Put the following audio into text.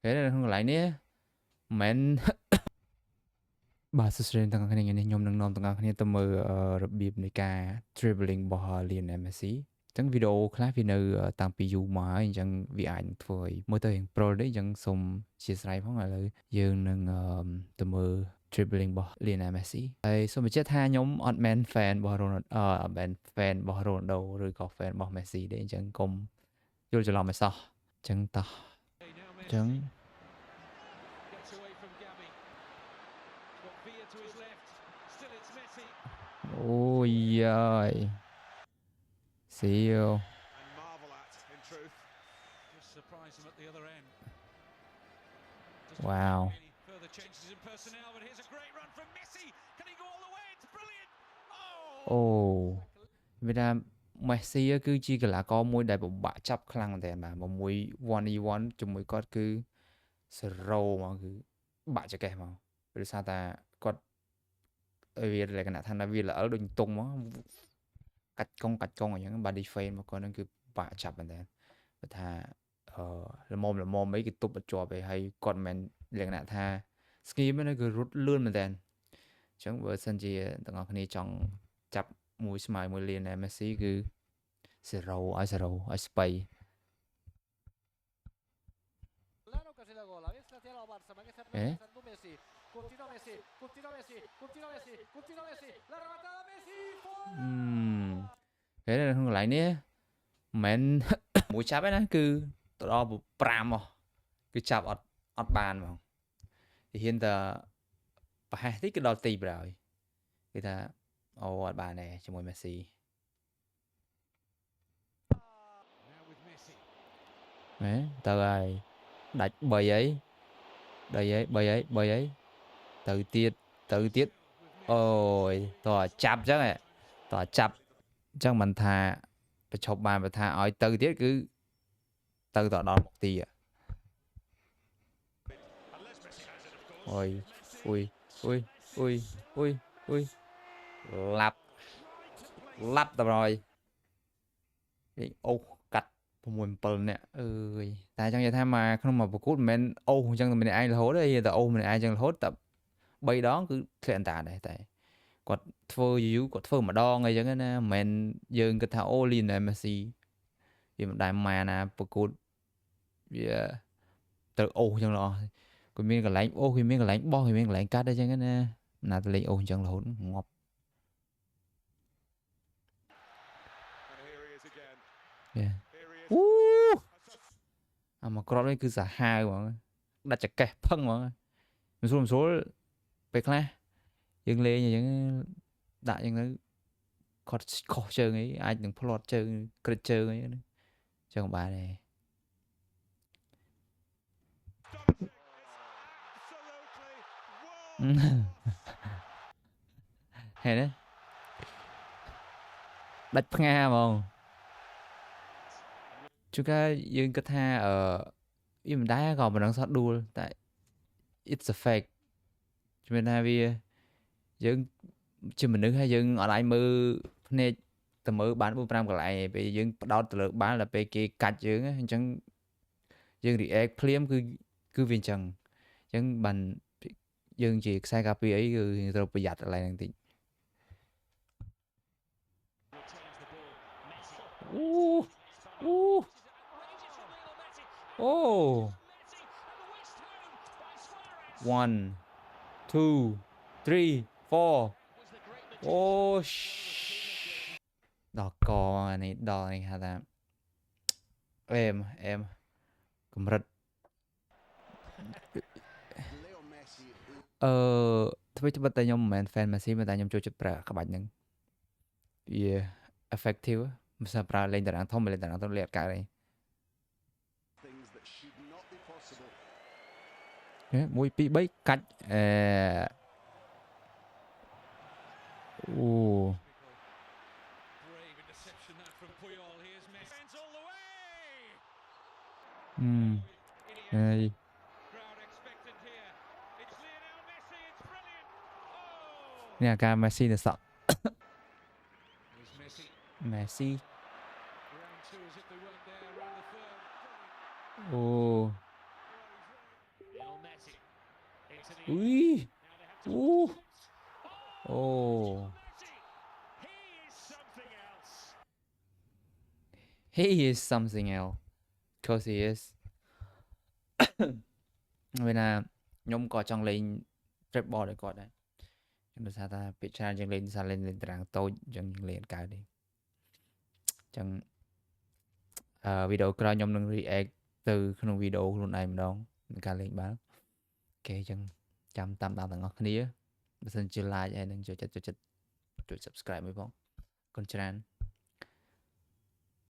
thế là không lại nè mẹn បាទសួស្តីទាំងអស់គ្នានេះខ្ញុំនឹងនាំទាំងអស់គ្នាទៅមើលរបៀបនៃការ dribbling របស់ Lionel Messi អញ្ចឹងវីដេអូខ្លះវានៅតាំងពីយូរមកហើយអញ្ចឹងវាអាចនឹងធ្វើឲ្យមើលទៅរៀង pro នេះអញ្ចឹងសូមអធិស្ឋានផងឥឡូវយើងនឹងទៅមើល dribbling របស់ Lionel Messi ហើយសូមបញ្ជាក់ថាខ្ញុំអត់មែន fan របស់ Ronaldo អត់មែន fan របស់ Ronaldo ឬក៏ fan របស់ Messi ទេអញ្ចឹងកុំយល់ច្រឡំឲ្យសោះអញ្ចឹងតោះអញ្ចឹងអូយយាយ Seal. And marvel at, in truth. Just surprise him at the other end. Wow. Any further changes in personnel, but here's a great run from Messi. Can he go all the way? It's brilliant. Oh. វាថា Messi គឺជាកីឡាករមួយដែលពិបាកចាប់ខ្លាំងមែនតើបាទមួយ 1v1 ជាមួយគាត់គឺ0មកគឺបាក់ចកេះមកព្រោះថាគាត់វាលក្ខណៈថាវាល្អដូចតុងមកកាច់កង់អញ្ចឹង body frame របស់គាត់ហ្នឹងគឺបាក់ចាប់មែនតើបើថាល្មមអីគឺទប់អត់ជាប់ឯងហើយគាត់មិនមែនលក្ខណៈថា scheme ហ្នឹងគឺរត់លឿនមែនតើអញ្ចឹងបើសិនជាទាំងអស់គ្នាចង់ចាប់មួយស្មើមួយលានដែរ Messi គឺ0ឲ្យស្បៃអេ Continua Messi. La rematada Messi. ហេក្នុងកន្លែងនេះមិនមួយចាប់ទេណាគឺទៅដល់5មកគឺចាប់អត់បានហ្មងទីហ៊ានតែប្រហែសតិចគឺដល់ទីប្រហើយគេថាអូអត់បានទេជាមួយ Messi ហេទៅហើយដាច់3អីទៅទៀតអូយតោះចាប់អញ្ចឹងតោះចាប់អញ្ចឹងមិនថាប្រឈប់បានបើថាឲ្យទៅទៀតគឺទៅដល់មុខទីអូយឡាប់ទៅហើយអូកាត់6-7នាក់អើយតែចង់និយាយថាមកក្នុងមួយប្រកួតមិនមែនអូអញ្ចឹងតែម្នាក់ឯងរហូតទេតែអូម្នាក់ឯងអញ្ចឹងរហូតតែ3ដងគឺធ្លាក់អន្តាដែរតែគាត់ធ្វើយូរគាត់ធ្វើម្ដងអីចឹងណាមិនមែនយើងគិតថាអូ Lionel Messi វាមិនដែលម៉ាណាប្រកួតវាទៅអូសចឹងល្អគាត់មានកន្លែងអូសវាមានកន្លែងបោះវាមានកន្លែងកាត់អីចឹងណាណាទៅលេងអូសអញ្ចឹងរហូតងាប់អូអាមកក្រត់នេះគឺសាហាវហ្មងដាច់ចកេះផឹងហ្មងមិនស្រួលពេលខ្លះយើងលេងអញ្ចឹងដាក់អញ្ចឹងទៅគាត់ខុសជើងអីអាចនឹងផ្លាត់ជើងក្រិចជើងអីហ្នឹងចឹងបានទេហេណាដាច់ផ្ងាហ្មងជួនកាលយើងគិតថាវាមិនដែរក៏មិនដឹងសោះដួលតែ it's a fake ជំនឿថាវាយើងជាមនុស្សហើយយើងអត់អាចមើលភ្នែកទៅមើលបាន 4-5 កន្លែងពេលយើងផ្ដោតទៅលើបាល់ដល់ពេលគេកាច់យើងអញ្ចឹងយើង react ភ្លាមគឺវាអញ្ចឹងបានយើងជាខ្សែការពារអីគឺត្រូវប្រយ័ត្នកន្លែងហ្នឹងតិចអូ 1 2 3 4អូដល់កនេះដល់នេះហៅថាអេមកម្រិតថ្មីត្បិតតែខ្ញុំមិនមែន fan Messi តែខ្ញុំចូលចិត្តប្រើក្បាច់ហ្នឹងវា effective មិនស្អាតប្រើលេងតារាងធំលេងតារាងធំលេងអត់កើតទេ1 2 3កាច់អូហើយនេះអាការ Messi នៅសក់ Messi two as if they weren't there around the third. អូ Lionel Messi into the អុយ now they have to អូ អូ Messi. He is something else. he is something else cause he is វាណាខ្ញុំក៏ចង់លេង trap ball ឲ្យគាត់ដែរខ្ញុំដោយសារថាពេលច្រើនយើងលេងសារលេងតារាងតូចអញ្ចឹងយើងលេងអត់កើតទេអញ្ចឹងវីដេអូក្រោយខ្ញុំនឹង react ទៅក្នុងវីដេអូខ្លួនឯងម្ដងក្នុងការលេងបាល់អូខេអញ្ចឹងចាំតាមដានទាំងអស់គ្នាបើសិនជា like ហើយនឹងចូលចិត្ត subscribe មួយផងអរគុណច្រើន